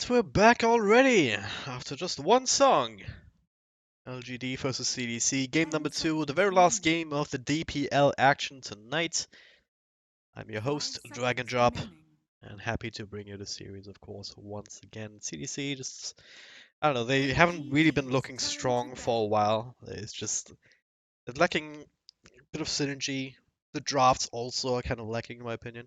And we're back already, after just one song. LGD versus CDC, game number 2, the very last game of the DPL action tonight. I'm your host, Drag and Drop, and happy to bring you the series, of course, once again. CDC just, I don't know, they haven't really been looking strong for a while. They're lacking a bit of synergy. The drafts also are kind of lacking, in my opinion.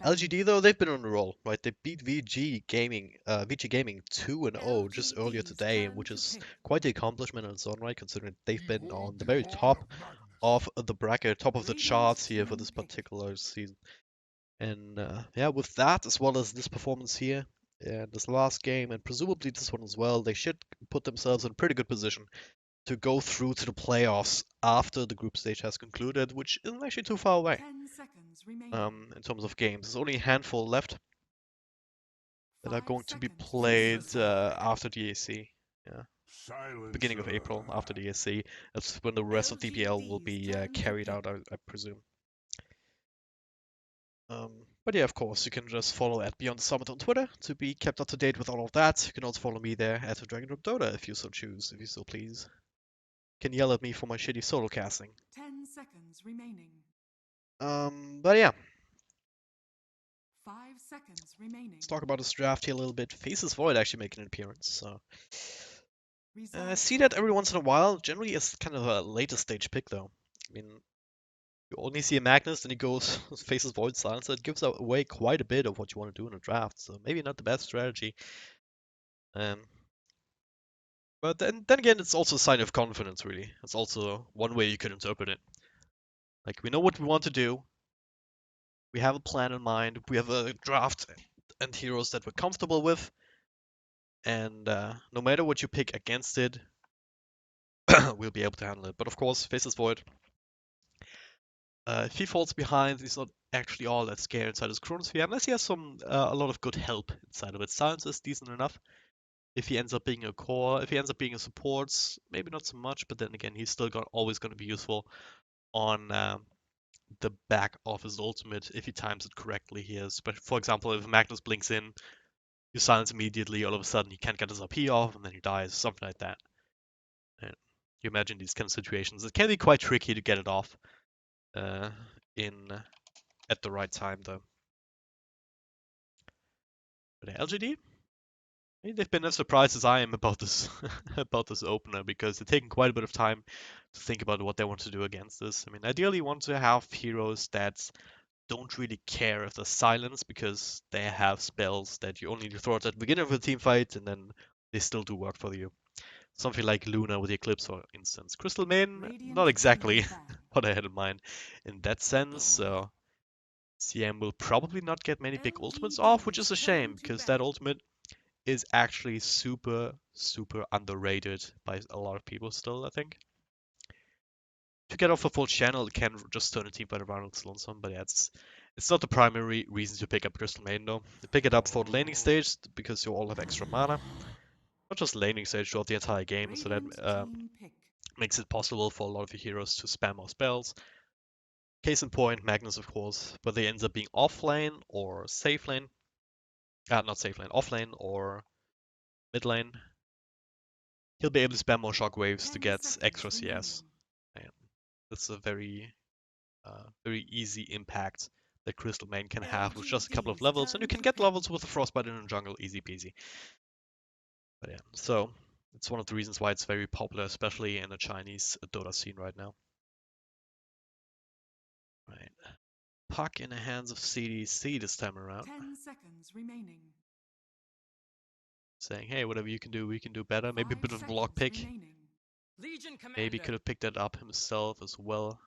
LGD though, they've been on a roll, right? They beat VG Gaming 2-0 just earlier today, which is quite the accomplishment in its own right, considering they've been on the very top of the bracket, top of the charts here for this particular season. And yeah, with that as well as this performance here and this last game, and presumably this one as well, they should put themselves in a pretty good position to go through to the playoffs after the group stage has concluded, which isn't actually too far away. In terms of games, there's only a handful left that are going to be played after the AC. Yeah, beginning of April after the AC. That's when the rest of DPL will be carried out, I presume. But yeah, of course, you can just follow at Beyond the Summit on Twitter to be kept up to date with all of that. You can also follow me there at Dragon Dota if you so choose, if you so please. You can yell at me for my shitty solo casting. 10 seconds remaining. But yeah. 5 seconds remaining. Let's talk about this draft here a little bit. Faces Void actually making an appearance, so I see that every once in a while. Generally, as kind of a later stage pick, though. I mean, you only see a Magnus, and he goes Faces Void Silencer. It gives away quite a bit of what you want to do in a draft, so maybe not the best strategy. Um, but then again, it's also a sign of confidence, really. It's also one way you could interpret it. Like, we know what we want to do. We have a plan in mind. We have a draft and heroes that we're comfortable with. And no matter what you pick against it, we'll be able to handle it. But of course, Faces Void. If he falls behind, he's not actually all that scared inside his Chronosphere, unless he has a lot of good help inside of it. Silence is decent enough. If he ends up being a core, if he ends up being a support, maybe not so much. But then again, he's still always going to be useful on the back of his ultimate if he times it correctly here. For example, if Magnus blinks in, you silence immediately. All of a sudden, he can't get his RP off, and then he dies, something like that. And you imagine these kind of situations. It can be quite tricky to get it off in at the right time, though. But LGD, they've been as surprised as I am about this about this opener because they're taking quite a bit of time to think about what they want to do against this. I mean, ideally, you want to have heroes that don't really care if they're silenced because they have spells that you only need to throw at the beginning of a team fight and then they still do work for you. Something like Luna with the Eclipse, for instance. Crystal Main, not exactly what I had in mind in that sense. So CM will probably not get many big ultimates off, which is a shame because that ultimate is actually super, super underrated by a lot of people still, I think. To get off a full channel, it can just turn a team fight around with lonesome, but yeah, it's not the primary reason to pick up Crystal Main though. You pick it up for the laning stage because you all have extra mana. Not just laning stage throughout the entire game, so that makes it possible for a lot of your heroes to spam more spells. Case in point, Magnus, of course, whether he ends up being off lane or safe lane. Not safe lane, off lane or mid lane. He'll be able to spam more shockwaves to get extra CS. And that's a very easy impact that Crystal Main can have with just a couple of levels, and you can get levels with the Frostbite in the jungle, easy peasy. But yeah, so it's one of the reasons why it's very popular, especially in the Chinese Dota scene right now. Right. Puck in the hands of CDC this time around. 10 seconds remaining. Saying, hey, whatever you can do, we can do better. Maybe a bit of a block pick. Maybe could have picked that up himself as well.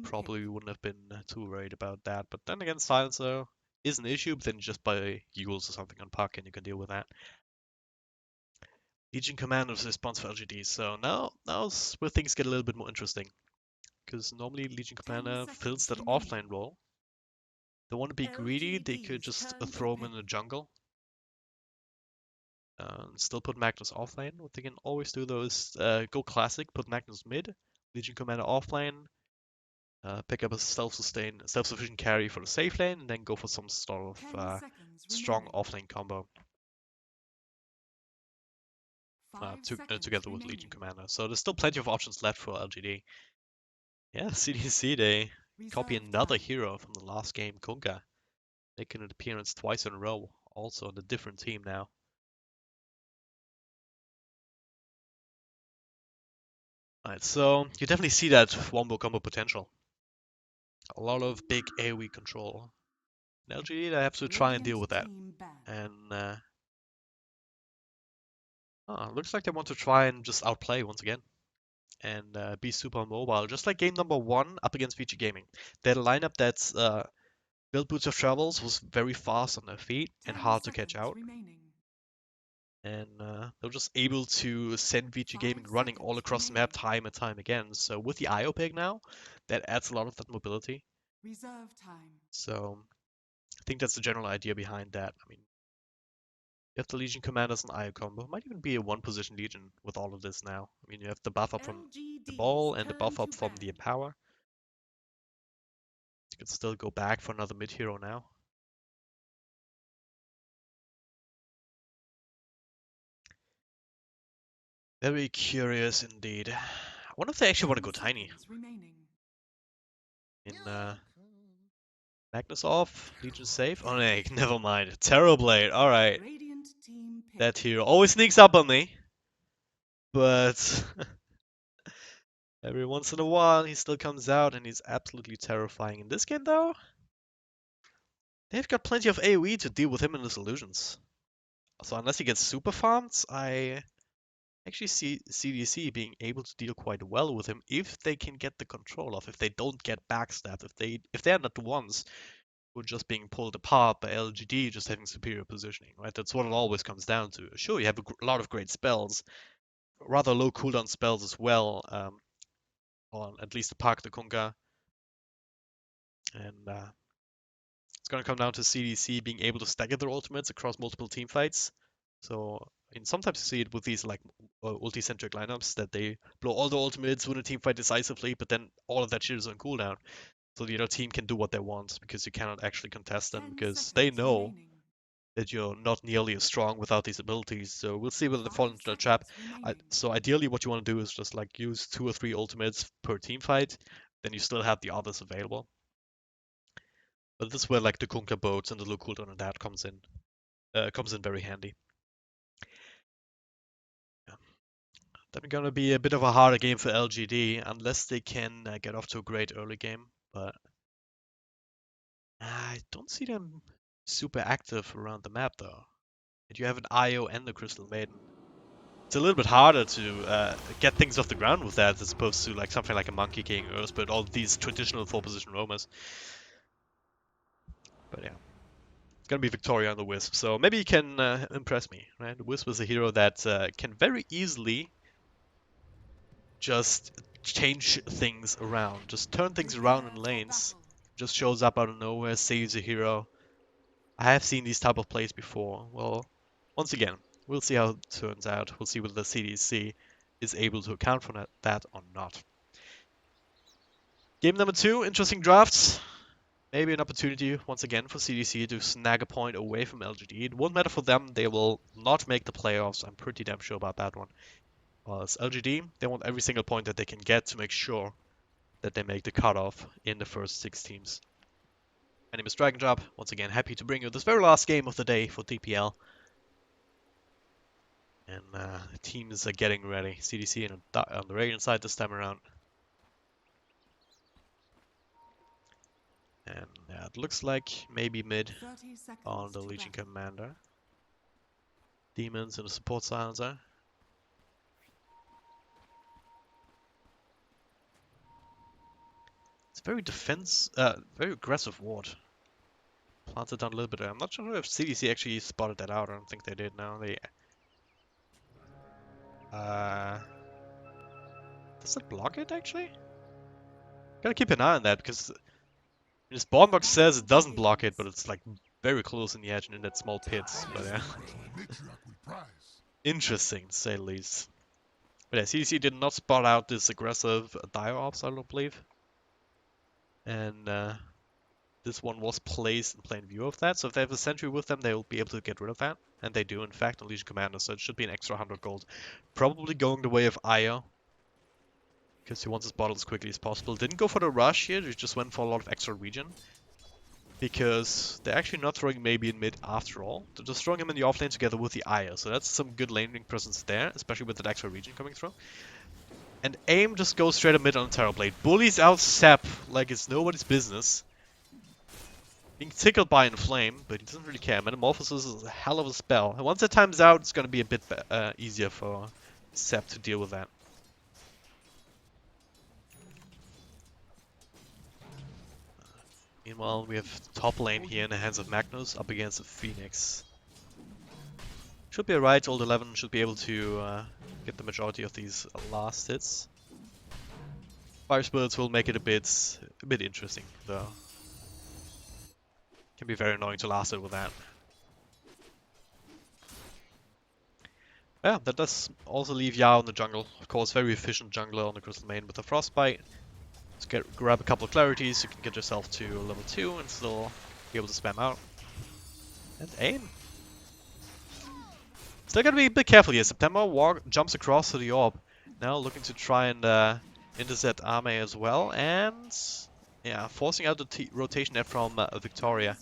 Probably wouldn't have been too worried about that. But then again, Silencer is an issue, but then just buy Yules or something on Puck and you can deal with that. Legion Commander's response for LGD. So now's where things get a little bit more interesting. Because normally Legion Commander fills that offline role. They want to be greedy, they could just throw him in the jungle. Still put Magnus offlane. What they can always do though is go classic, put Magnus mid, Legion Commander offlane, Pick up a self-sufficient carry for the safe lane, and then go for some sort 10 of seconds strong remaining. off-lane combo 5 seconds together with Legion remaining. Commander. So there's still plenty of options left for LGD. Yeah, CDC, they copy Reserve another time. hero from the last game, Kunkka, making an appearance twice in a row, also on a different team now. Alright, so you definitely see that wombo combo potential. A lot of big AoE control. In LGD, they have to try and deal Radiant with that. team banned. And looks like they want to try and just outplay once again and be super mobile, just like game number one up against VG Gaming. They had a lineup that's built Boots of Travels was very fast on their feet and 10 hard to catch seconds out. remaining. And they were just able to send VG 5 Gaming running all seconds across the map remaining. time and time again. So with the IO pick now, that adds a lot of that mobility. Reserve time. So I think that's the general idea behind that. I mean, you have the Legion Commanders and IO combo. Might even be a one-position Legion with all of this now. I mean, you have the buff up from the LGD's ball and the turn buff to up from ban. the Empower. You could still go back for another mid-hero now. Very curious indeed. I wonder if they actually want to 10 go tiny. seconds remaining. In Magnus off, Legion safe. Oh no, never mind. Terrorblade. Alright. Radiant team pick. That hero always sneaks up on me. But every once in a while he still comes out and he's absolutely terrifying. In this game though, they've got plenty of AoE to deal with him and his illusions. So unless he gets super farmed, I actually see CDC being able to deal quite well with him if they can get the control off, if they don't get backstabbed, if they're not the ones who are just being pulled apart by LGD just having superior positioning, right? That's what it always comes down to. Sure, you have a lot of great spells, rather low cooldown spells as well, on at least the Park the Kunkka, and it's gonna come down to CDC being able to stagger their ultimates across multiple team fights. So, and sometimes you see it with these like ulti-centric lineups that they blow all the ultimates, win a team fight decisively, but then all of that shit is on cooldown. So the other team can do what they want because you cannot actually contest them 10 because they seconds know remaining. that you're not nearly as strong without these abilities. So we'll see whether they 5 fall into the trap. seconds remaining. So ideally, what you want to do is just like use 2 or 3 ultimates per team fight. Then you still have the others available. But this is where like the Kunkka boats and the low cooldown and that comes in very handy. Yeah. Definitely gonna be a bit of a harder game for LGD unless they can get off to a great early game. But I don't see them super active around the map though. And you have an IO and the Crystal Maiden. It's a little bit harder to get things off the ground with that as opposed to like something like a Monkey King, Earthbird, all these traditional 4-position roamers. But yeah, it's gonna be Victoria and the Wisp, so maybe you can impress me, right? The Wisp is a hero that can very easily just change things around, just turn things around in Prepare for lanes. battle. Just shows up out of nowhere, saves a hero. I have seen these type of plays before. Well, once again, we'll see how it turns out. We'll see whether the CDC is able to account for that or not. Game number 2, interesting drafts. Maybe an opportunity once again for CDC to snag a point away from LGD. It won't matter for them. They will not make the playoffs. I'm pretty damn sure about that one. While as LGD, they want every single point that they can get to make sure that they make the cutoff in the first 6 teams. My name is Dragon Job. Once again, happy to bring you this very last game of the day for DPL. And the teams are getting ready. CDC on the Radiant side this time around. And it looks like maybe mid 30 on seconds the to Legion battle. Commander. Demons and a support silencer. It's very aggressive ward. Planted down a little bit there. I'm not sure if CDC actually spotted that out. I don't think they did now. Uh, does it block it actually? Gotta keep an eye on that because the spawn box says it Battle doesn't block it, but begins. it's like very close in the edge and in that small pit. But yeah, interesting to say the least. But yeah, CDC did not spot out this aggressive Dire Ops, I don't believe. And this one was placed in plain view of that, so if they have a sentry with them, they will be able to get rid of that. And they do, in fact, on Legion Commander, so it should be an extra 100 gold. Probably going the way of Io, because he wants his bottle as quickly as possible. Didn't go for the rush here, he just went for a lot of extra regen. Because they're actually not throwing maybe in mid after all. They're just throwing him in the offlane together with the Io, so that's some good laning presence there, especially with that extra regen coming through. And AIM just goes straight up mid on Terrorblade. Bullies out Sep like it's nobody's business. Being tickled by Inflame, but he doesn't really care. Metamorphosis is a hell of a spell. And once that time's out, it's going to be a bit easier for Sep to deal with that. Meanwhile, we have top lane here in the hands of Magnus up against the Phoenix. Should be alright, old 11 should be able to get the majority of these last hits. Fire Spirits will make it a bit interesting, though. Can be very annoying to last it with that. Yeah, that does also leave Yao in the jungle. Of course, very efficient jungler on the Crystal Main with a Frostbite. Just grab a couple of clarities, you can get yourself to level 2 and still be able to spam out. And aim. Still gotta be a bit careful here. September jumps across to the orb. Now looking to try and intercept Ame as well. And yeah, forcing out the rotation there from Victoria.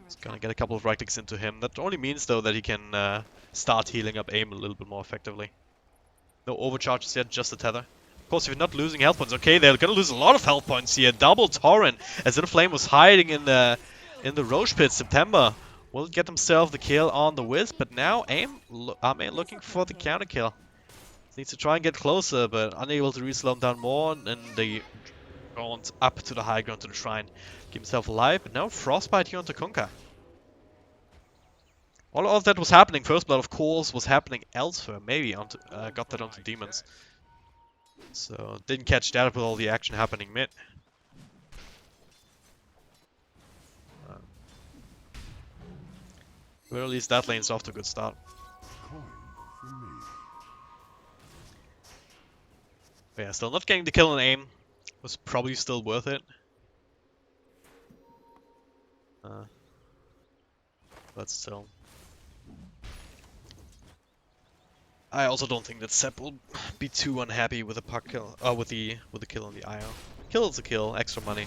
He's gonna get a couple of right clicks into him. That only means though that he can start healing up aim a little bit more effectively. No overcharges yet, just a tether. Of course, if you're not losing health points, okay, they're gonna lose a lot of health points here. Double Torrent, as Inflame was hiding in the Roche pit. September will get himself the kill on the Wisp, but now Ame looking for the counter kill. Needs to try and get closer, but unable to really slow him down more, and they go up to the high ground to the shrine. Keep himself alive, but now Frostbite here onto Kunkka. All of that was happening. First Blood, of course, was happening elsewhere. Maybe got that onto Demons. So didn't catch that with all the action happening mid. But at least that lane's off to a good start. But yeah, still not getting the kill on aim was probably still worth it. But still. I also don't think that Sep will be too unhappy with the puck kill, with the kill on the IO. Kill is a kill, extra money,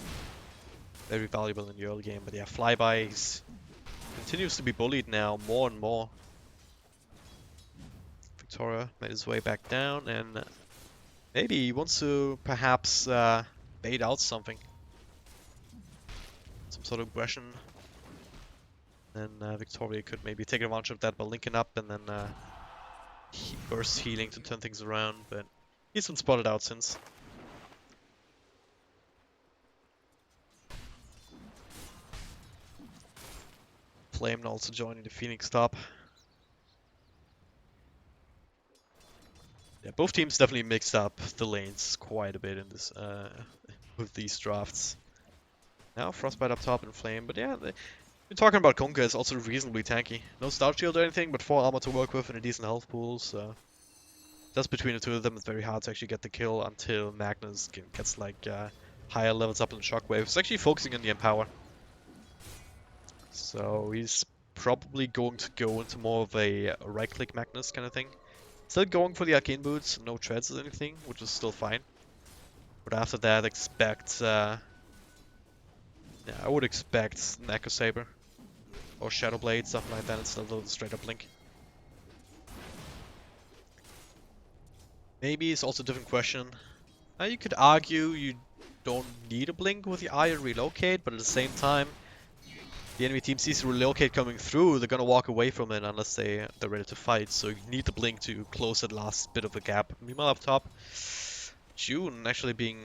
very valuable in the early game. But yeah, flybys continues to be bullied now more and more. Victoria made his way back down, and maybe he wants to perhaps bait out something, some sort of aggression. Then Victoria could maybe take advantage of that by linking up and then burst healing to turn things around, but he's been spotted out since. Flame also joining the Phoenix top. Yeah, both teams definitely mixed up the lanes quite a bit in this with these drafts. Now Frostbite up top and Flame, but yeah, we're talking about Kunkka is also reasonably tanky. No Star Shield or anything, but 4 armor to work with and a decent health pool, so just between the two of them it's very hard to actually get the kill until Magnus gets like higher levels up in the Shockwave. He's actually focusing on the Empower. So he's probably going to go into more of a right-click Magnus kind of thing. Still going for the Arcane Boots, no treads or anything, which is still fine. But after that, expect... yeah, I would expect an Echo Saber. Or Shadow Blade, something like that, instead of the straight-up Link. Maybe it's also a different question. You could argue you don't need a Blink with the Iron Relocate, but at the same time, the enemy team sees the relocate coming through, they're gonna walk away from it unless they're ready to fight. So you need the blink to close that last bit of a gap. Meanwhile up top, June actually being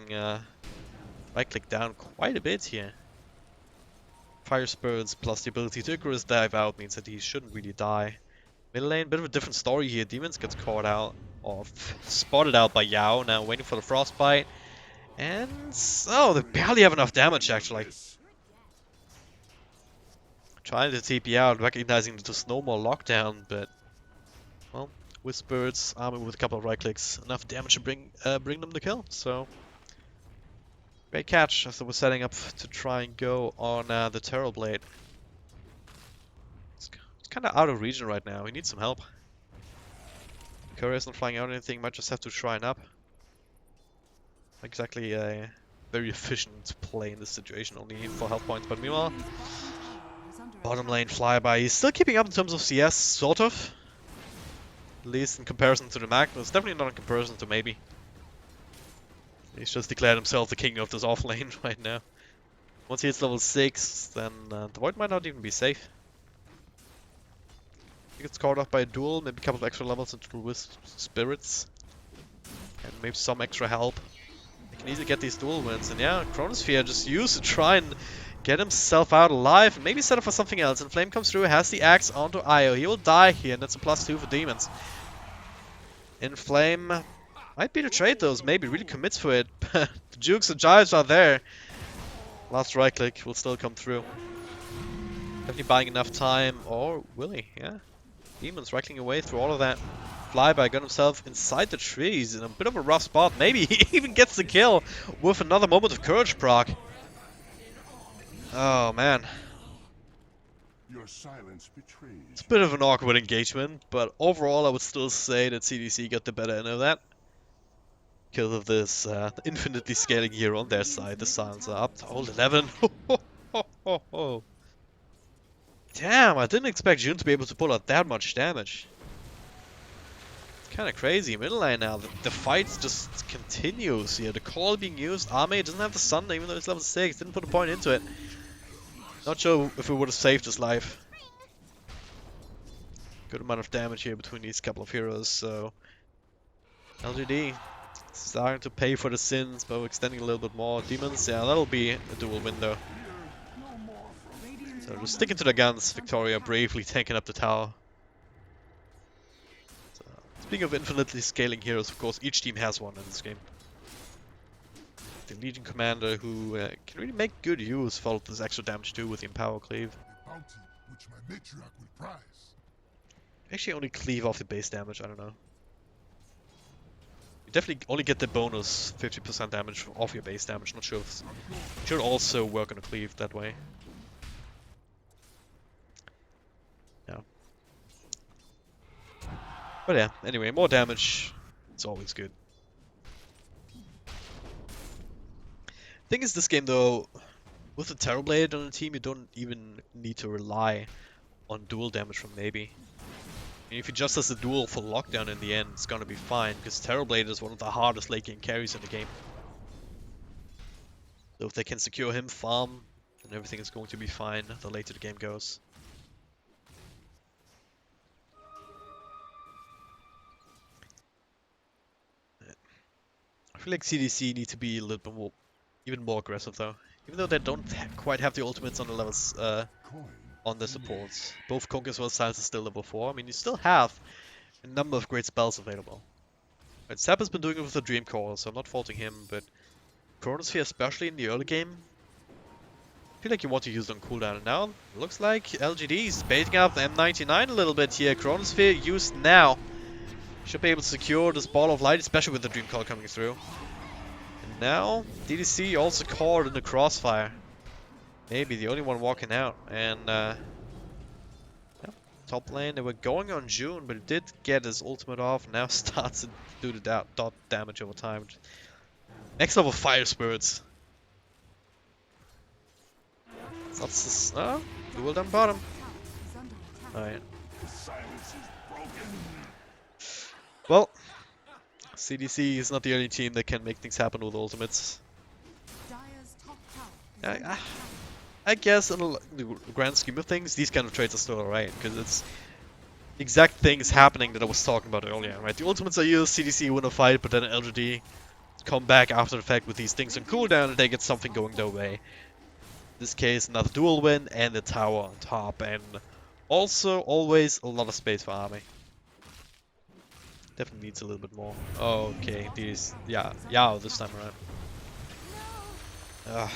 right-clicked down quite a bit here. Fire Spirits plus the ability to Icarus dive out means that he shouldn't really die. Middle lane, bit of a different story here. Demons gets caught out, or spotted out by Yao, now waiting for the Frostbite. And, oh, they barely have enough damage actually. Trying to TP out, recognizing there's no more lockdown, but well, with Spirits, armor with a couple of right clicks, enough damage to bring them the kill. So Great catch as I was setting up to try and go on the Terror Blade. It's kind of out of region right now. We need some help. Courier's not flying out anything. Might just have to shrine up. Not exactly a very efficient play in this situation, only 4 health points. But meanwhile, bottom lane flyby. He's still keeping up in terms of CS, sort of. At least in comparison to the Magnus. Definitely not in comparison to maybe. He's just declared himself the king of this off lane right now. Once he hits level 6, then the Void might not even be safe. He gets caught off by a duel, maybe a couple of extra levels into Wisp Spirits. And maybe some extra help. He can easily get these duel wins. And yeah, Chronosphere just used to try and get himself out alive. And maybe set up for something else. And Flame comes through, has the axe onto Io. He will die here, and that's a +2 for Demons. In Flame might be the trade though, maybe really commits for it. The Jukes and Jives are there. Last right click will still come through. Definitely buying enough time, or will he? Yeah. Demons right-clicking away through all of that. Flyby got himself inside the trees in a bit of a rough spot. Maybe he even gets the kill with another moment of courage proc. Oh man. Your silence betrays. It's a bit of an awkward engagement, but overall I would still say that CDC got the better end of that. Because of this infinitely scaling hero on their side. The silencer up to hold 11. Damn, I didn't expect June to be able to pull out that much damage. It's kind of crazy. Middle lane now, the fight just continues here. The call being used. Arme doesn't have the sun even though it's level 6. Didn't put a point into it. Not sure if it would have saved his life. Good amount of damage here between these couple of heroes, so... LGD starting to pay for the sins, but we're extending a little bit more. Demons, yeah, that'll be a dual window. So just sticking to the guns. Victoria bravely taking up the tower. So, speaking of infinitely scaling heroes, of course, each team has one in this game. The Legion Commander, who can really make good use of all this extra damage too with the Empower Cleave. Bounty which my matriarch will prize. Actually, only cleave off the base damage. I don't know. You definitely only get the bonus 50% damage off your base damage. Not sure if it should also work on a cleave that way. Yeah. But yeah, anyway, more damage. It's always good. Thing is, this game though, with the Terrorblade on the team, you don't even need to rely on dual damage from maybe. And if he just has a duel for lockdown in the end, it's gonna be fine, because Terrorblade is one of the hardest late game carries in the game. So if they can secure him, farm, then everything is going to be fine the later the game goes. I feel like CDC need to be a little bit more, even more aggressive though. Even though they don't quite have the ultimates on the levels, on the supports. Both Conk as well as Silence is still level 4. I mean, you still have a number of great spells available. Right, Sap has been doing it with the Dream Core, so I'm not faulting him, but Chronosphere, especially in the early game, I feel like you want to use it on cooldown. And now, it looks like LGD is baiting up the M99 a little bit here. Chronosphere used now. Should be able to secure this ball of light, especially with the Dream Call coming through. And now, DDC also caught in the crossfire. Maybe the only one walking out. And, yeah, top lane, they were going on June, but it did get his ultimate off. Now starts to do the dot damage over time. Next level Fire Spirits. That's the... duel down bottom. Alright. Well, CDC is not the only team that can make things happen with ultimates. I guess in the grand scheme of things, these kind of trades are still alright, because it's the exact things happening that I was talking about earlier, right? The ultimates are used, CDC win a fight, but then LGD come back after the fact with these things on cooldown and they get something going their way. In this case, another dual win and the tower on top, and also always a lot of space for army. Definitely needs a little bit more. Okay, these, yeah, this time around.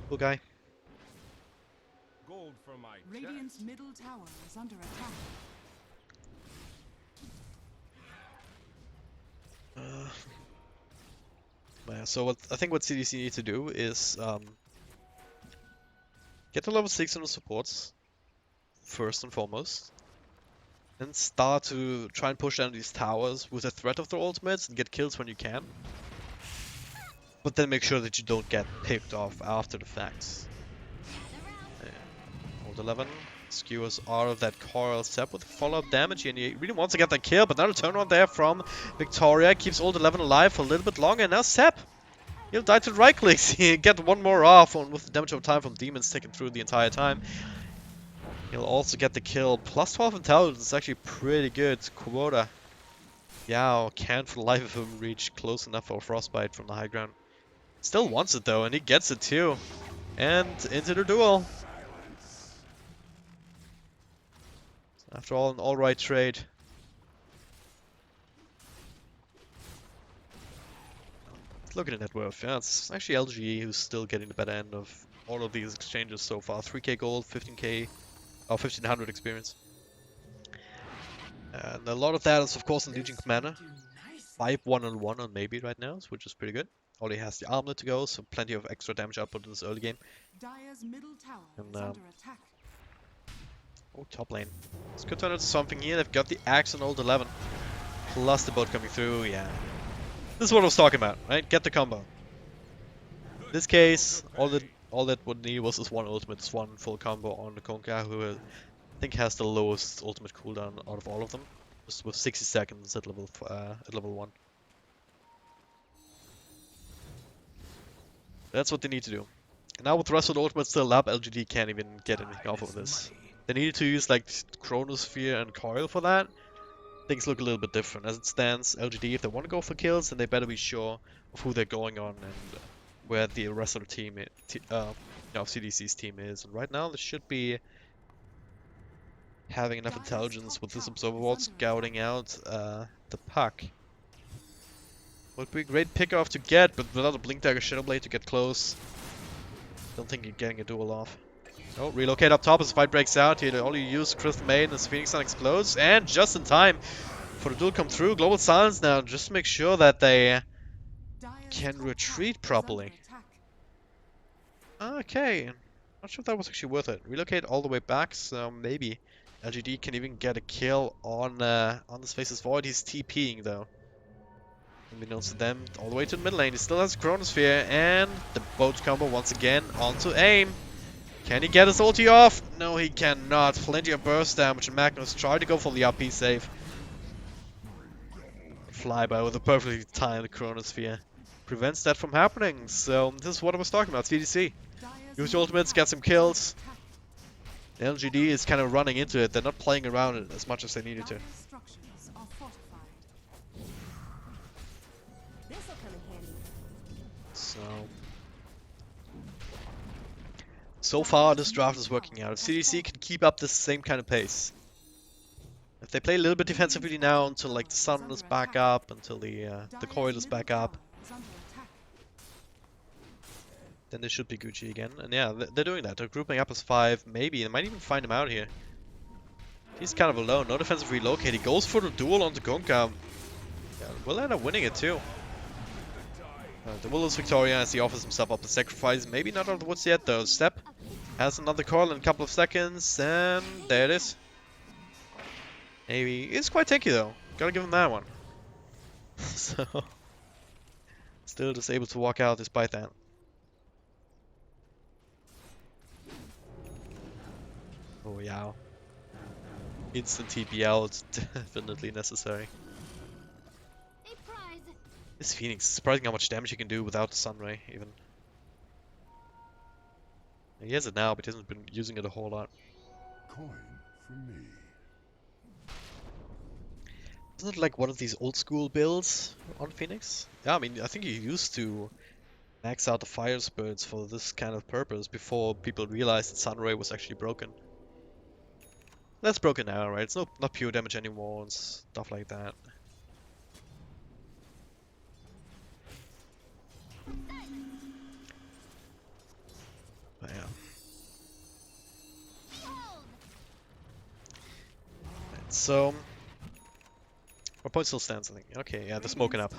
Cool guy. Gold for my Radiant's middle tower is under attack. Yeah, so I think what CDC need to do is get to level 6 on the supports, first and foremost. And start to try and push down these towers with the threat of their ultimates and get kills when you can. But then make sure that you don't get picked off after the fact. Hold 11. Skewers out of that coil step with follow-up damage, and he really wants to get that kill, but now the turnaround there from Victoria keeps Old 11 alive for a little bit longer, and now Sep, he'll die to the right clicks. He get one more off on with the damage over time from demons taken through the entire time. He'll also get the kill. Plus 12 intelligence is actually pretty good. Quota. Yao can't for the life of him reach close enough for a frostbite from the high ground. Still wants it though, and he gets it too. And into the duel. After all, an alright trade. Look at the net worth. Yeah, it's actually LGE who's still getting the better end of all of these exchanges so far. 3k gold, 15k, or 1500 experience. And a lot of that is of course in Legion Commander. 5 1-on-1 on maybe right now, which is pretty good. Only has the armlet to go, so plenty of extra damage output in this early game. Dire's middle tower And, is under attack. Oh, top lane. This could turn into something here. They've got the axe on old 11. Plus the boat coming through, yeah. This is what I was talking about, right? Get the combo. In this case, all that would need was this one ultimate, this one full combo on the Konka, who I think has the lowest ultimate cooldown out of all of them. Just with 60 seconds at level 1. That's what they need to do. And now with the rest of the ultimates still up, LGD can't even get anything off of this. They needed to use like Chronosphere and Coil for that. Things look a little bit different. As it stands, LGD, if they want to go for kills, then they better be sure of who they're going on and where the rest of the team, CDC's team is. And right now, they should be having enough intelligence with this Observer Ward scouting out the puck. Would be a great pick-off to get, but without a Blink Dagger Shadowblade to get close, don't think you're getting a duel off. Oh, relocate up top as the fight breaks out. Here they only use Crystal Maiden as Phoenix Sun explodes. And just in time for the duel come through. Global Silence now, just to make sure that they can retreat properly. Okay, not sure if that was actually worth it. Relocate all the way back, so maybe LGD can even get a kill on this Faceless Void. He's TPing though. Unbeknownst to them, all the way to the mid lane. He still has Chronosphere, and the boat combo once again onto aim. Can he get his ulti off? No, he cannot. Plenty of burst damage, and Magnus tried to go for the RP save. Flyby with a perfectly timed Chronosphere prevents that from happening. So this is what I was talking about. CDC. Use your ultimates, get some kills. The LGD is kind of running into it. They're not playing around it as much as they needed to. So far, this draft is working out. If CDC can keep up this same kind of pace, if they play a little bit defensively now until like the sun is back up, until the coil is back up, then they should be Gucci again. And yeah, they're doing that. They're grouping up as 5, maybe. They might even find him out here. He's kind of alone. No defensive relocate. He goes for the duel onto Gonka. Yeah, will end up winning it too. The will is Victoria as he offers himself up the sacrifice. Maybe not out of the woods yet though. Step has another coil in a couple of seconds, and there it is. Maybe it's quite tanky though. Gotta give him that one. So still just able to walk out despite that. Oh yeah. Instant DPL, it's definitely necessary. This Phoenix, it's surprising how much damage he can do without the Sunray, even. He has it now, but he hasn't been using it a whole lot. Coin for me. Isn't it like one of these old school builds on Phoenix? Yeah, I mean, I think you used to max out the fire spirits for this kind of purpose before people realized that Sunray was actually broken. That's broken now, right? It's not pure damage anymore and stuff like that. But yeah. Right, so our point still stands, I think. Okay, yeah, they're smoking up.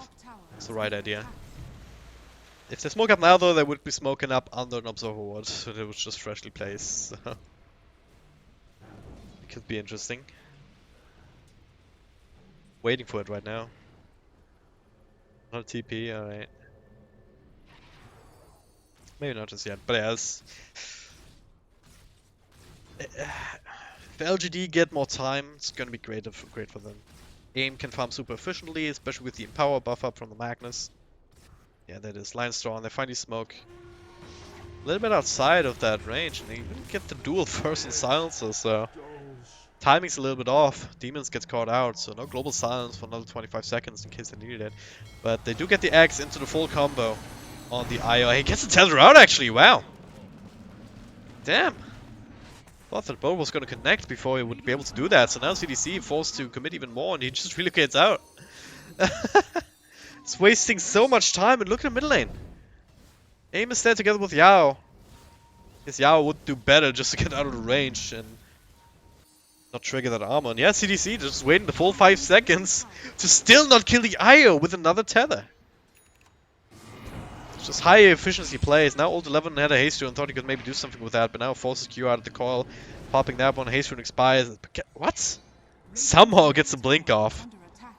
That's the right idea. If they smoke up now, though, they would be smoking up under an observer ward, so they would just freshly placed. So it could be interesting. Waiting for it right now. Not TP, alright. Maybe not just yet, but yes. If LGD get more time, it's gonna be great for them. AIM can farm super efficiently, especially with the Empower buff up from the Magnus. Yeah, that is. Line strong, they finally smoke a little bit outside of that range, and they even get the dual first and silencer, so timing's a little bit off. Demons gets caught out, so no global silence for another 25 seconds in case they needed it. But they do get the X into the full combo on the IO. He gets the tether out actually, wow. Damn. Thought that bow was going to connect before he would be able to do that, so now CDC forced to commit even more and he just relocates out. It's wasting so much time, and look at the mid lane. AIM is there together with Yao. Guess Yao would do better just to get out of the range and not trigger that armor. And yeah, CDC just waiting the full 5 seconds to still not kill the IO with another tether. It's just high efficiency plays. Now old 11 had a haste rune and thought he could maybe do something with that, but now forces Q out of the coil. Popping that one, haste rune expires. What? Somehow gets the blink off. Under attack.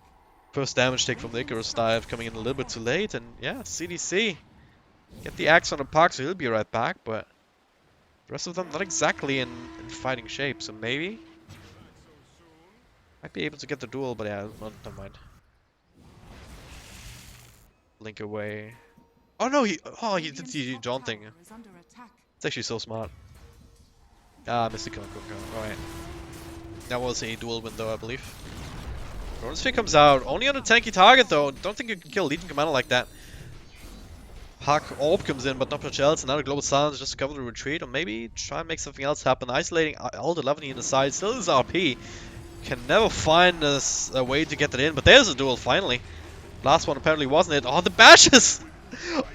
First damage take from the Icarus dive coming in a little bit too late, and yeah, CDC get the axe on the puck, so he'll be right back, but the rest of them not exactly in fighting shape, so maybe might be able to get the duel, but yeah, never mind. Blink away. Oh no, he did the John thing. Tower is under attack. It's actually so smart. Ah, missed the kill. Alright. That was a dual window, I believe. Chrono Sphere comes out, only on a tanky target though. Don't think you can kill a Legion Commander like that. Huck Orb comes in, but not much else. Another Global Silence just to cover the retreat, or maybe try and make something else happen. Isolating all the 11 in the side, still is RP. Can never find a way to get it in, but there's a duel finally. Last one apparently wasn't it. Oh, the bashes!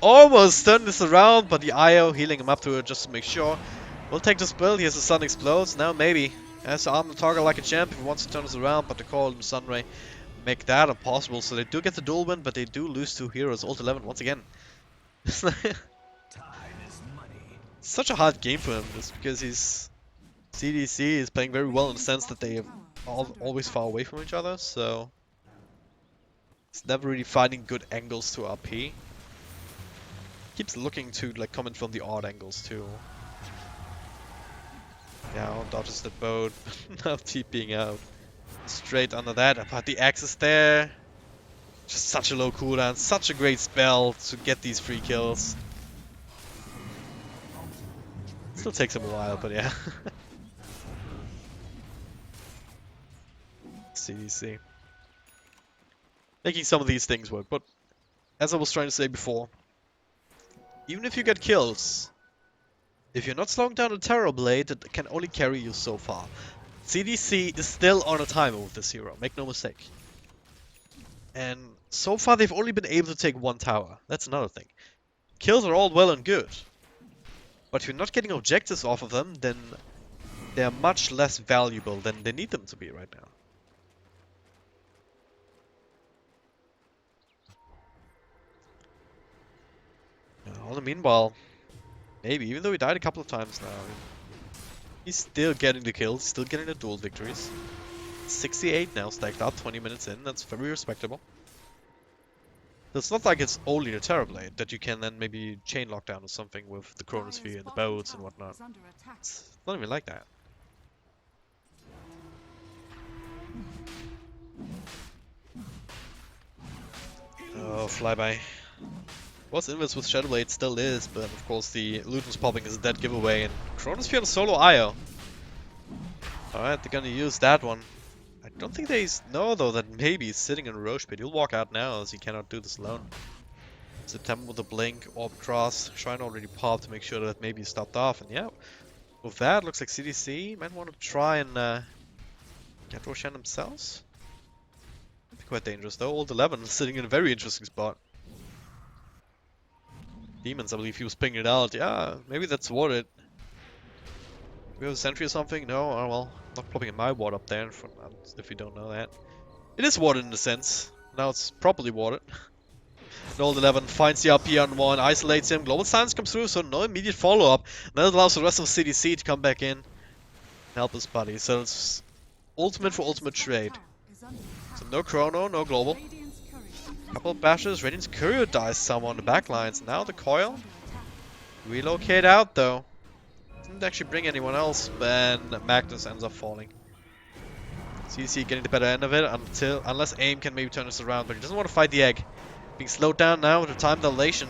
Almost turned this around, but the IO healing him up to it just to make sure. We'll take this build. Here's the Sun Explodes. Now maybe. Has to arm the target like a champ if he wants to turn this around, but the Coil and Sunray make that impossible. So they do get the dual win, but they do lose 2 heroes. Ult 11 once again. Such a hard game for him, just because CDC is playing very well in the sense that they are always far away from each other, so he's never really finding good angles to RP. Keeps looking to like come in from the odd angles too. Yeah, dodges the boat, now TPing out. Straight under that, but the axe is there. Just such a low cooldown, such a great spell to get these free kills. Still takes him a while, but yeah. CDC. Making some of these things work, but as I was trying to say before, even if you get kills, if you're not slowing down a Terror Blade, it can only carry you so far. CDC is still on a timer with this hero, make no mistake. And so far they've only been able to take 1 tower, that's another thing. Kills are all well and good, but if you're not getting objectives off of them, then they're much less valuable than they need them to be right now. All the meanwhile, maybe, even though he died a couple of times now, he's still getting the kills, still getting the duel victories. 68 now stacked up, 20 minutes in, that's very respectable. It's not like it's only the Terrorblade that you can then maybe chain lockdown or something with the Chronosphere and the boats and whatnot. It's not even like that. Oh, flyby. Was invis with Shadowblade, still is, but of course the Luton's popping is a dead giveaway, and Chronosphere on solo IO. Alright, they're gonna use that one. I don't think they know though that maybe he's sitting in a Roche pit. He'll walk out now as he cannot do this alone. September with a blink, orb cross, Shrine already popped to make sure that maybe he stopped off, and yeah. With that, looks like CDC might want to try and get Roshan themselves. That'd be quite dangerous though. Old 11 is sitting in a very interesting spot. Demons, I believe he was pinging it out. Yeah, maybe that's warded. We have a sentry or something? No? Oh well, not popping in my ward up there if you don't know that. It is warded in a sense. Now it's properly warded. An old 11 finds the RP on one, isolates him. Global Silence comes through, so no immediate follow-up. And that allows the rest of CDC to come back in and help his buddy. So it's ultimate for ultimate trade. So no Chrono, no Global. Couple of bashes. Radiant's Courier dies somewhere on the backlines. Now the coil. Relocate out though. Didn't actually bring anyone else, and Magnus ends up falling. CDC getting the better end of it unless AIM can maybe turn this around, but he doesn't want to fight the egg. Being slowed down now with the time dilation.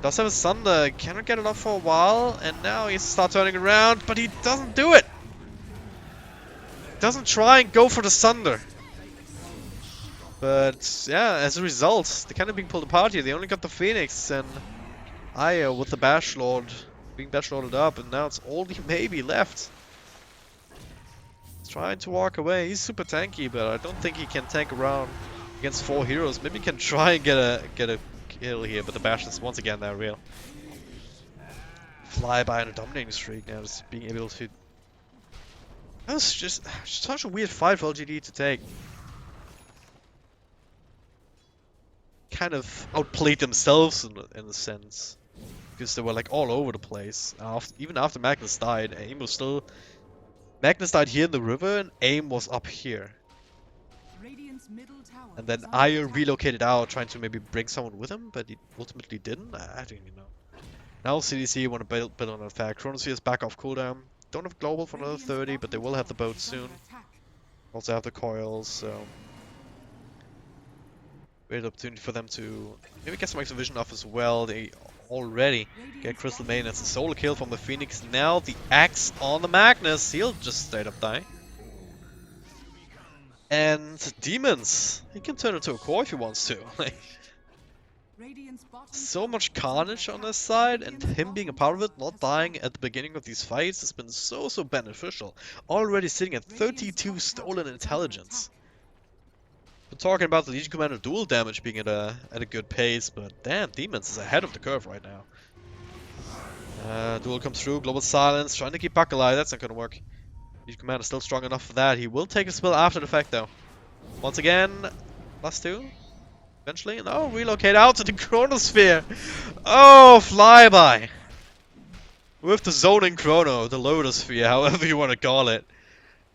Does have a Sunder, cannot get it up for a while, and now he starts turning around, but he doesn't do it. Doesn't try and go for the Sunder. But yeah, as a result, they're kind of being pulled apart here. They only got the Phoenix and Aya with the Bash Lord being Bash Lorded up, and now it's only maybe left. He's trying to walk away. He's super tanky, but I don't think he can tank around against 4 heroes. Maybe he can try and get a kill here, but the Bash is once again that real. Fly by on a dominating streak now, just being able to. That was just such a weird fight for LGD to take. Kind of outplayed themselves in a sense, because they were like all over the place. Even after Magnus died, AIM was still. Magnus died here in the river, and AIM was up here. And then Aya relocated out, trying to maybe bring someone with him, but he ultimately didn't. I don't even know. Now CDC want to build on that fact. Chronosphere is back off cooldown. Don't have global for another 30, but they will have the boat soon. Also have the coils, so. Great opportunity for them to maybe get some extra vision off as well. They already get Crystal Maiden as a solo kill from the Phoenix. Now the axe on the Magnus. He'll just straight up die. And Demons. He can turn into a core if he wants to. So much carnage on this side, and him being a part of it, not dying at the beginning of these fights, has been so beneficial. Already sitting at 32 stolen intelligence. We're talking about the Legion Commander dual damage being at a good pace, but damn, Demons is ahead of the curve right now. Duel comes through, Global Silence, trying to keep Puck alive, that's not gonna work. Legion Commander still strong enough for that. He will take a spill after the fact though. Once again, +2. Eventually, no, relocate out to the Chronosphere. Oh, flyby. With the zoning Chrono, the Lotusphere, however you want to call it.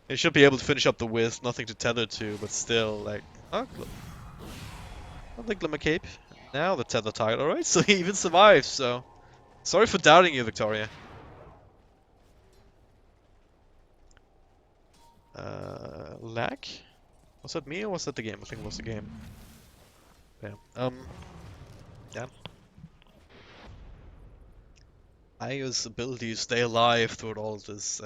They should be able to finish up the Wisp, nothing to tether to, but still, like, oh, the Glimmer Cape. Now the tether target, alright, so he even survives, so. Sorry for doubting you, Victoria. Lag? Was that me or was that the game? I think it was the game. Yeah. Yeah. Aya's ability to stay alive through all of this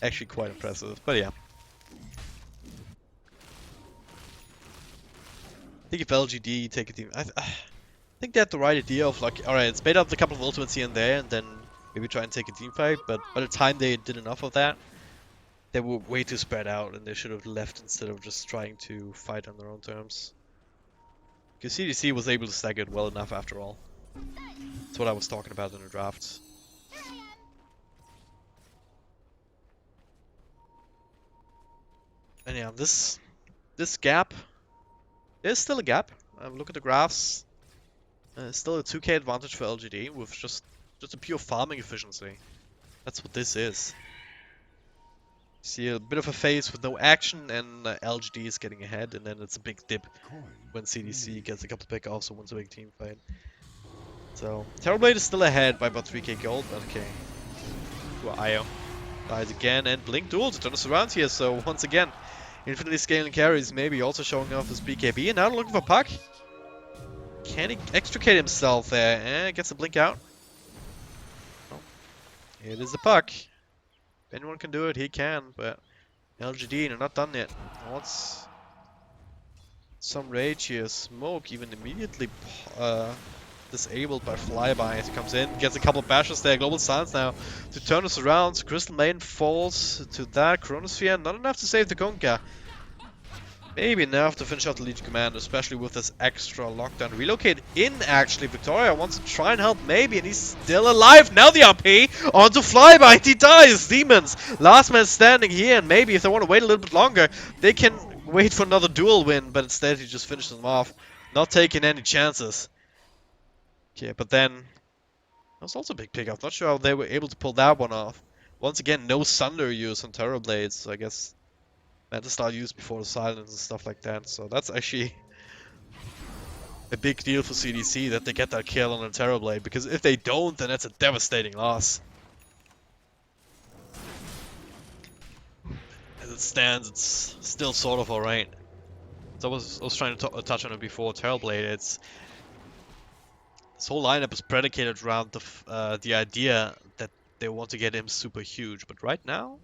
actually quite impressive. But yeah. I think if LGD take a team, I think they had the right idea of like, alright, it's made up a couple of ultimates here and there, and then maybe try and take a team fight. But by the time they did enough of that, they were way too spread out, and they should have left instead of just trying to fight on their own terms. Because CDC was able to stack it well enough after all. That's what I was talking about in the drafts. And yeah, this gap, there's still a gap. Look at the graphs. Still a 2k advantage for LGD with just a pure farming efficiency. That's what this is. See a bit of a phase with no action, and LGD is getting ahead, and then it's a big dip when CDC gets a couple of pick-offs and wins a big team fight. So, Terrorblade is still ahead by about 3k gold, but okay. Well, Io dies again, and Blink duel to turn us around here, so once again, infinitely scaling carries maybe also showing off his BKB, and now looking for Puck. Can he extricate himself there? And gets the Blink out. Oh. It is the Puck. If anyone can do it, he can, but LGD, they're not done yet. What's some rage here? Smoke even immediately disabled by Flyby as he comes in, gets a couple of bashes there. Global Silence now to turn us around. So Crystal Maiden falls to that. Chronosphere, not enough to save the Kunkka. Maybe enough to finish out the Legion Commander, especially with this extra lockdown. Relocate in, actually. Victoria wants to try and help, maybe, and he's still alive. Now the RP onto Flyby, and he dies. Demons, last man standing here, and maybe if they want to wait a little bit longer, they can wait for another duel win, but instead he just finishes them off. Not taking any chances. Okay, but then that was also a big pickup. Not sure how they were able to pull that one off. Once again, no Sunder use on Terrorblades, so I guess Mantis used before the silence and stuff like that. So that's actually a big deal for CDC that they get that kill on a Terrorblade, because if they don't, then that's a devastating loss. As it stands, it's still sort of alright. So I was trying to touch on it before. Terrorblade, this whole lineup is predicated around the idea that they want to get him super huge, but right now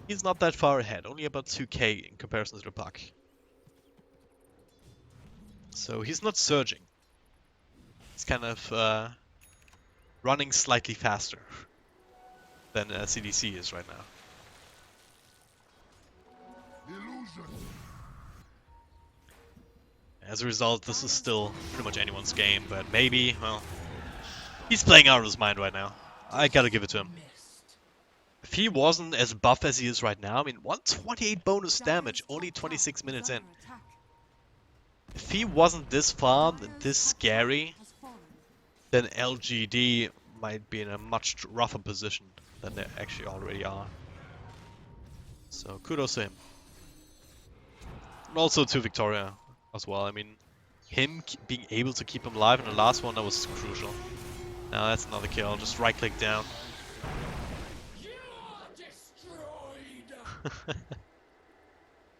he's not that far ahead, only about 2k in comparison to the puck. So he's not surging. He's kind of running slightly faster than CDC is right now. As a result, this is still pretty much anyone's game, but maybe, well, he's playing out of his mind right now. I gotta give it to him. If he wasn't as buff as he is right now, I mean, 128 bonus damage, only 26 minutes in. If he wasn't this farmed and this scary, then LGD might be in a much rougher position than they actually already are. So kudos to him. And also to Victoria as well. I mean, him being able to keep him alive in the last one, that was crucial. Now that's another kill, just right click down.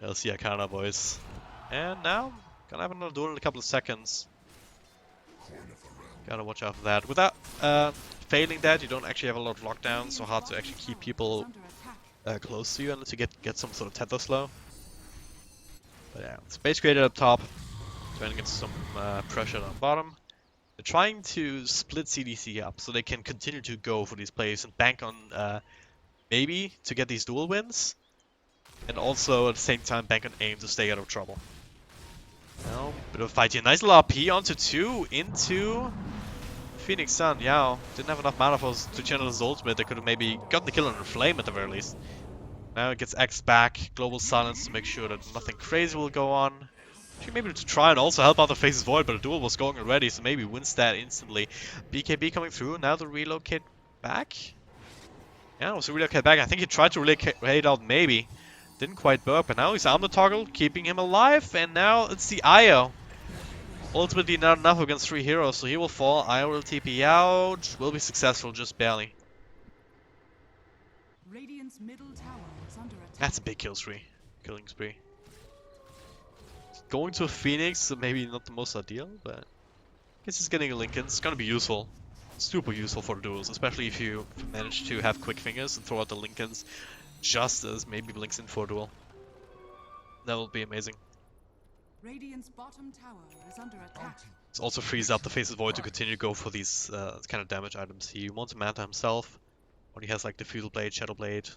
LC Arcana, boys. And now, gonna have another duel in a couple of seconds. Gotta watch out for that. Without failing that, you don't actually have a lot of lockdowns, so hard to actually keep people close to you unless you get some sort of tether slow. But yeah, Space Creator up top, trying to get some pressure on the bottom. They're trying to split CDC up so they can continue to go for these plays and bank on maybe to get these duel wins, and also at the same time bank on aim to stay out of trouble. Now, bit of a fight here. Nice little RP onto 2 into Phoenix Sun. Yeah, didn't have enough mana to channel his ultimate. They could have maybe gotten the kill on the flame at the very least. Now it gets X back, global silence to make sure that nothing crazy will go on. Actually, maybe to try and also help out the Face's Void, but the duel was going already, so maybe wins that instantly. BKB coming through, now to relocate back. Yeah, it was a relocate back. I think he tried to relocate out maybe. Didn't quite work, but now he's on the toggle, keeping him alive, and now it's the IO. Ultimately not enough against 3 heroes, so he will fall. IO will TP out, will be successful, just barely. Radiant's middle tower is under attack. That's a big killing spree. Going to a Phoenix, so maybe not the most ideal, but I guess he's getting a Lincoln. It's gonna be useful. Super useful for duels, especially if you manage to have quick fingers and throw out the Lincolns just as maybe blinks in for a duel. That will be amazing. Radiant's bottom tower is under attack. This also frees up the Face's Void to continue to go for these kind of damage items. He wants a Manta himself, when he has like the Fuel Blade, Shadow Blade.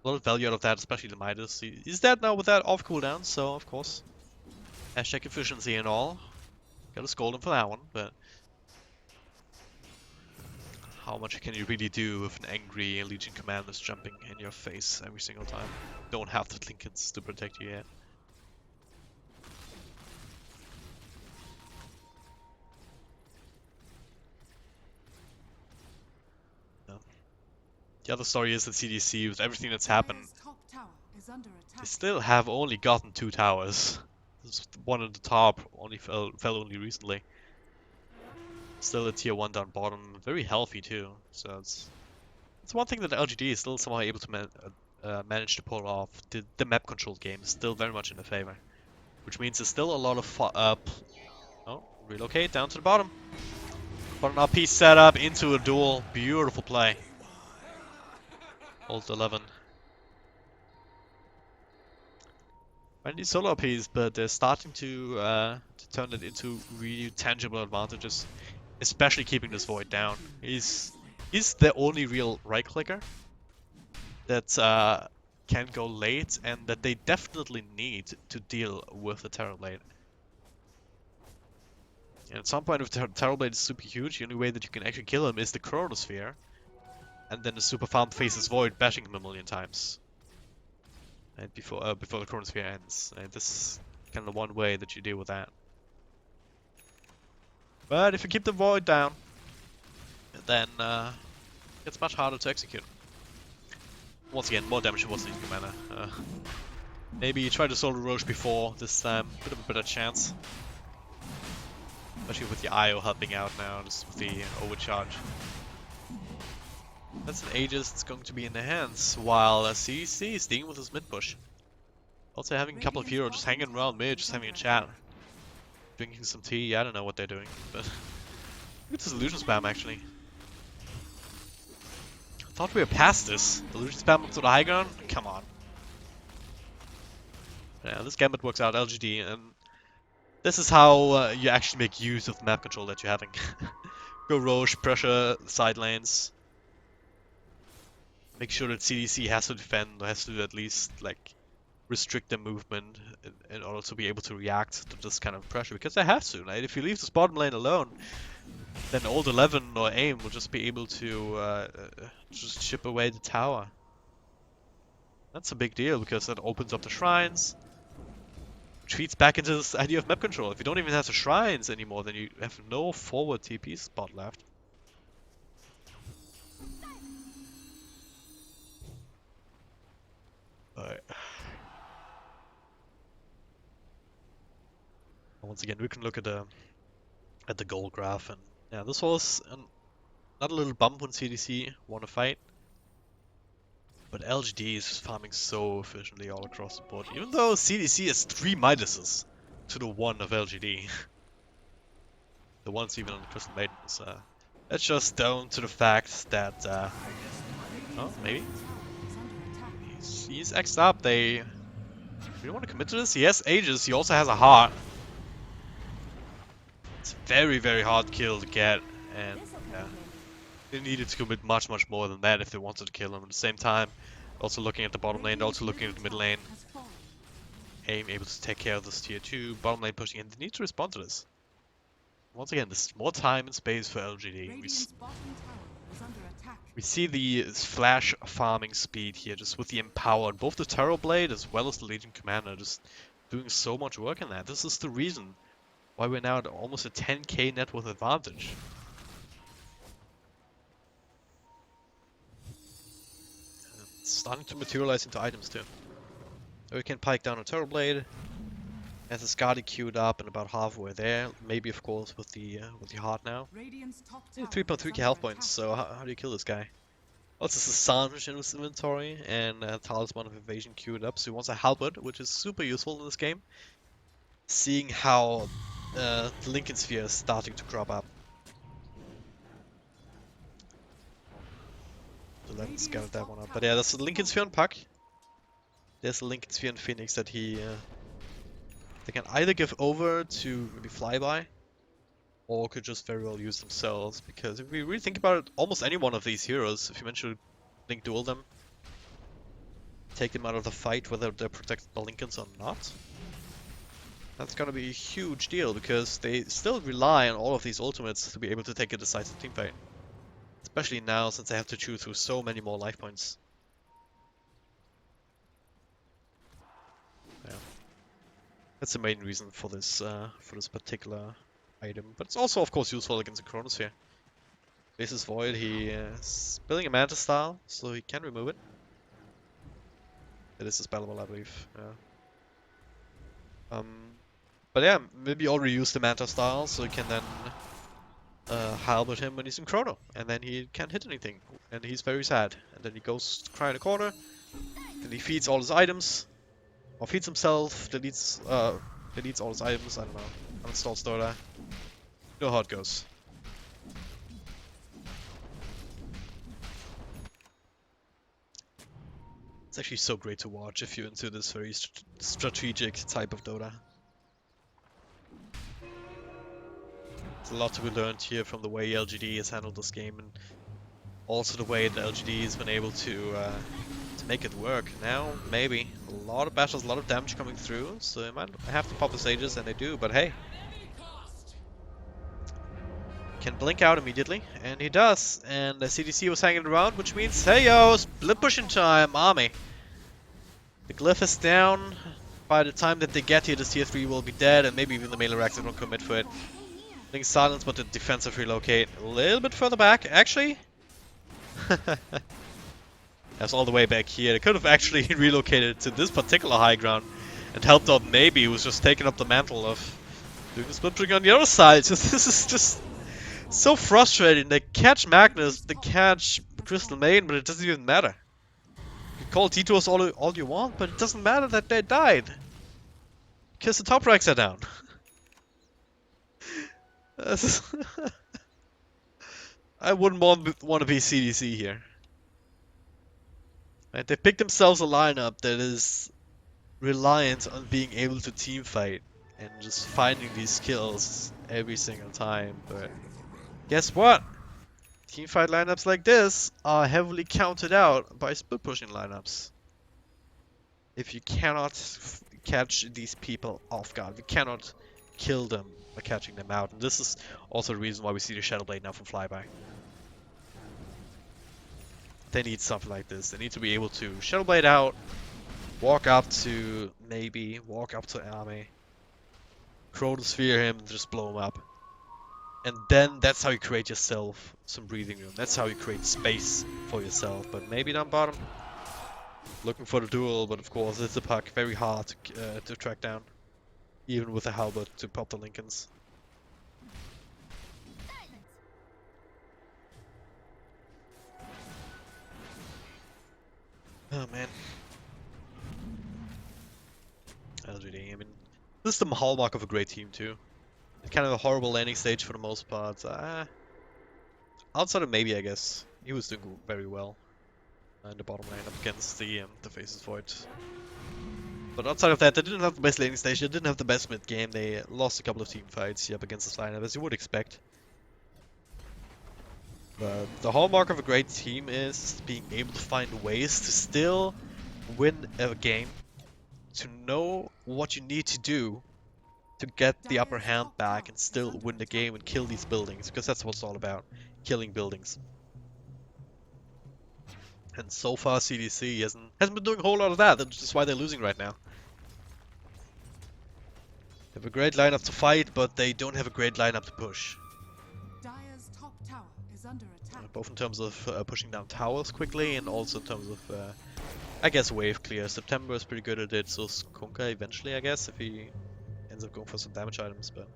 A lot of value out of that, especially the Midas. He's dead now with that off cooldown, so of course. Hashtag efficiency and all. Gotta scold him for that one, but how much can you really do with an angry Legion commander jumping in your face every single time? Don't have the Lincolns to protect you yet. No. The other story is that CDC, with everything that's happened, Top tower is under they attack. still have only gotten 2 towers. This one at the top only fell only recently. Still a tier 1 down bottom, very healthy too. So it's one thing that LGD is still somehow able to manage to pull off. The map control game is still very much in their favor, which means there's still a lot of relocate down to the bottom. But an RP setup into a duel, beautiful play. Ult 11. These solo RPs, but they're starting to turn it into really tangible advantages, especially keeping this Void down. He's the only real right clicker that can go late and that they definitely need to deal with the Terrorblade. And at some point, if the Terrorblade is super huge, the only way that you can actually kill him is the Chronosphere, and then the super farmed Face's Void bashing him a million times. And before the Chronosphere ends. And this is kind of one way that you deal with that. But if you keep the void down, then it's much harder to execute. Once again, more damage towards the Legion Commander. Maybe try to solo Roche before this time, bit of a better chance. Especially with the IO helping out now, just with the overcharge. That's an Aegis that's going to be in their hands, while CDC is dealing with his mid push. Also having a couple of heroes just hanging around mid, just having a chat. Drinking some tea, I don't know what they're doing, but... Look at this illusion spam actually. I thought we were past this. Illusion spam up to the high ground? Come on. Yeah, this gambit works out LGD, and this is how you actually make use of the map control that you're having. Go Roche, pressure side lanes. Make sure that CDC has to defend, or has to at least like restrict their movement in order to be able to react to this kind of pressure, because they have to, right? If you leave this bottom lane alone, then old 11 or AIM will just be able to just chip away the tower. That's a big deal, because that opens up the shrines, which feeds back into this idea of map control. If you don't even have the shrines anymore, then you have no forward TP spot left. Alright. Once again, we can look at the goal graph, and yeah, this was another little bump when CDC won a fight. But LGD is farming so efficiently all across the board, even though CDC has 3 Midases to the 1 of LGD. The one's even on the Crystal Maidens. That's just down to the fact that, oh, maybe? He's X'd up, they really want to commit to this? He has Aegis, he also has a heart. It's a very, very hard kill to get, and yeah. They needed to commit much, much more than that if they wanted to kill him. At the same time, also looking at the bottom lane, also looking at the mid lane. AIM able to take care of this tier 2, bottom lane pushing in. They need to respond to this. Once again, this is more time and space for LGD. We see the flash farming speed here, just with the empowered, both the Terror Blade as well as the Legion Commander, just doing so much work in that. This is the reason why we're now at almost a 10k net worth advantage. It's starting to materialize into items too. So we can pike down a Terror Blade. Has a Skadi queued up and about halfway there. Maybe of course with the heart now. 3.3k health points, so how do you kill this guy? Also Sanj in his inventory and Talisman of Evasion queued up, so he wants a halberd, which is super useful in this game. Seeing how the Lincoln Sphere is starting to crop up. So let's get that one up. But yeah, there's the Lincoln Sphere on Puck. There's the Lincoln Sphere and Phoenix that they can either give over to maybe Flyby, or could just very well use themselves, because if we really think about it, almost any one of these heroes, if you manage to link duel them, take them out of the fight whether they're protected by Lincolns or not, that's gonna be a huge deal, because they still rely on all of these ultimates to be able to take a decisive teamfight. Especially now, since they have to chew through so many more life points. Yeah. That's the main reason for this particular item, but it's also of course useful against the Chronosphere. Basis Void, he is building a Manta style, so he can remove it. It is dispellable, I believe. Yeah. But yeah, maybe already use the Manta style, so he can then halberd him when he's in Chrono, and then he can't hit anything, and he's very sad. And then he goes to cry in a corner, then he feeds all his items. Or feeds himself, deletes all his items, I don't know. Uninstalls Dota. You know how it goes. It's actually so great to watch if you're into this very strategic type of Dota. There's a lot to be learned here from the way LGD has handled this game, and also the way that LGD has been able to make it work. Now, maybe. A lot of battles, a lot of damage coming through, so they might have to pop the sages, and they do, but hey. Can blink out immediately, and he does. And the CDC was hanging around, which means, hey yo, split pushing time, army. The glyph is down. By the time that they get here, the tier 3 will be dead, and maybe even the melee racks won't commit for it. Being silenced, but the defensive relocate a little bit further back. Actually, that's all the way back here. They could have actually relocated to this particular high ground and helped out maybe, who was just taking up the mantle of doing the split trigger on the other side. So this is just so frustrating. They catch Magnus, they catch Crystal Maiden, but it doesn't even matter. You can call detours all you want, but it doesn't matter that they died. Because the top ranks are down. I wouldn't want to be CDC here. Right, they picked themselves a lineup that is reliant on being able to team fight and just finding these kills every single time, but guess what? Team fight lineups like this are heavily counted out by split pushing lineups. If you cannot catch these people off guard, you cannot kill them by catching them out, and this is also the reason why we see the Shadow Blade now from Flyby. They need something like this. They need to be able to Shadow Blade out, walk up to Army, Chronosphere him, and just blow him up. And then that's how you create yourself some breathing room. That's how you create space for yourself. But maybe down bottom, looking for the duel, but of course it's a puck, very hard to track down, even with a halberd to pop the Lincolns. Oh man. LGD, I mean, this is the hallmark of a great team too. Kind of a horrible landing stage for the most part. Outside of maybe, I guess, he was doing very well in the bottom lane up against the Faces Void. But outside of that, they didn't have the best landing stage, they didn't have the best mid game, they lost a couple of team fights here up against this lineup, as you would expect. But the hallmark of a great team is being able to find ways to still win a game, to know what you need to do to get the upper hand back and still win the game and kill these buildings, because that's what it's all about, killing buildings. And so far CDC hasn't been doing a whole lot of that, which is why they're losing right now. They have a great lineup to fight, but they don't have a great lineup to push. Dire's top tower is under attack. Both in terms of pushing down towers quickly, and also in terms of, I guess, wave clear. September is pretty good at it, so is Kunkka eventually, I guess, if he ends up going for some damage items, but...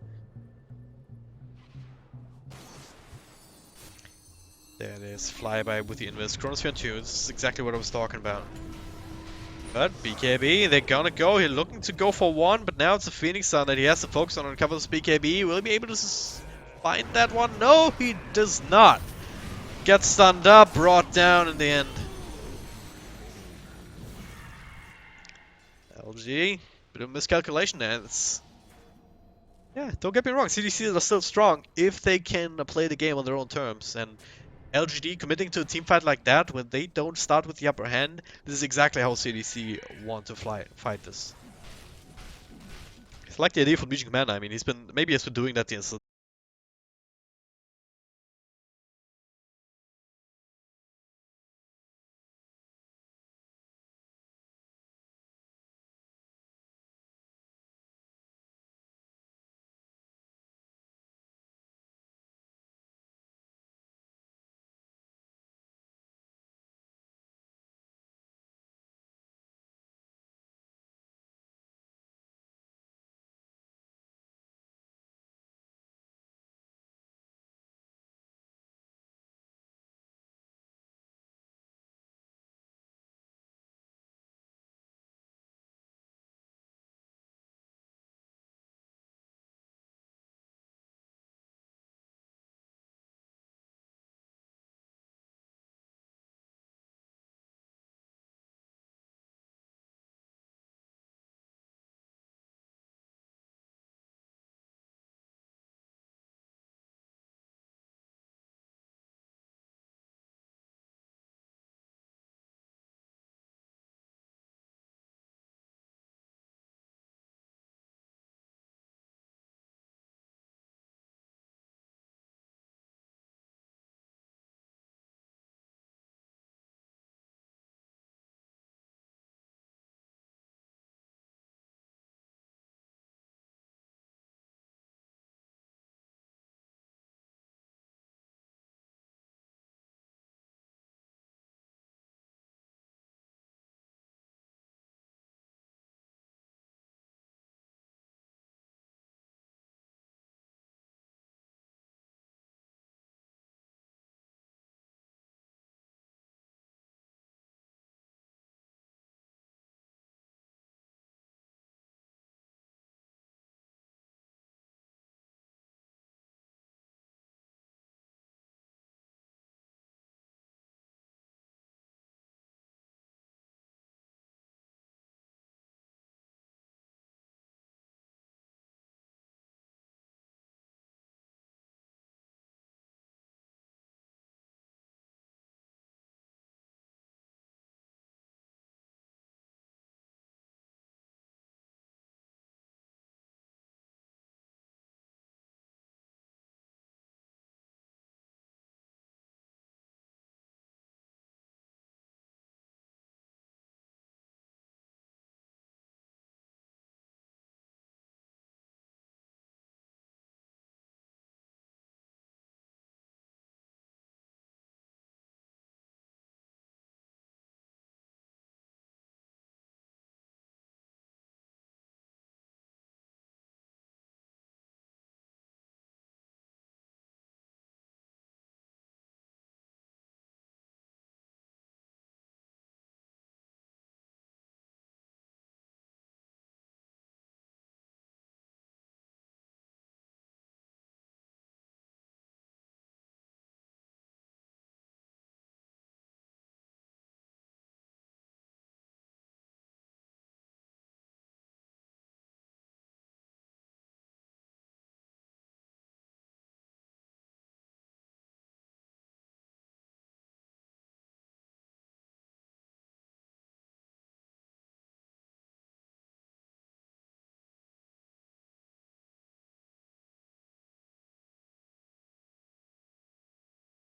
There it is, Flyby with the invis. Chronosphere 2, this is exactly what I was talking about. But BKB, they're gonna go, he's looking to go for one, but now it's a Phoenix Sun that he has to focus on to cover this BKB. Will he be able to find that one? No, he does not. Gets stunned up, brought down in the end. LG, bit of miscalculation there. Yeah, don't get me wrong, CDC are still strong if they can play the game on their own terms. And LGD committing to a team fight like that when they don't start with the upper hand, this is exactly how CDC want to fight this. It's like the idea for Legion Commander. I mean, he's been doing that